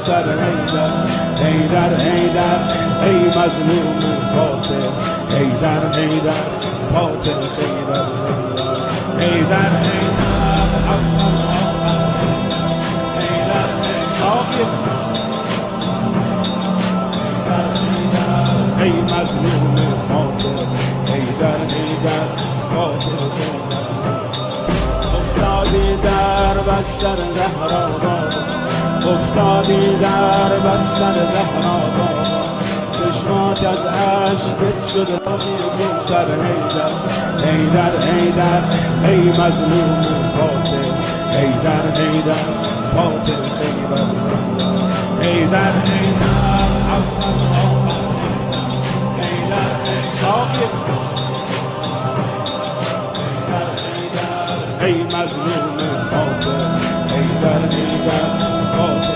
کوثر حیدر حیدر حیدر ای مظلوم فاتح حیدر حیدر فاتح حیدر حیدر حیدر حیدر ای مظلوم فاتح حیدر حیدر فاتح افتادی در بستر زهرآباد افتادی در بستر زهرآباد چشمات از اشک شده کوثر حیدر حیدر حیدر ای مظلوم فاتح حیدر حیدر فاتح حیدر حیدر حیدر حیدر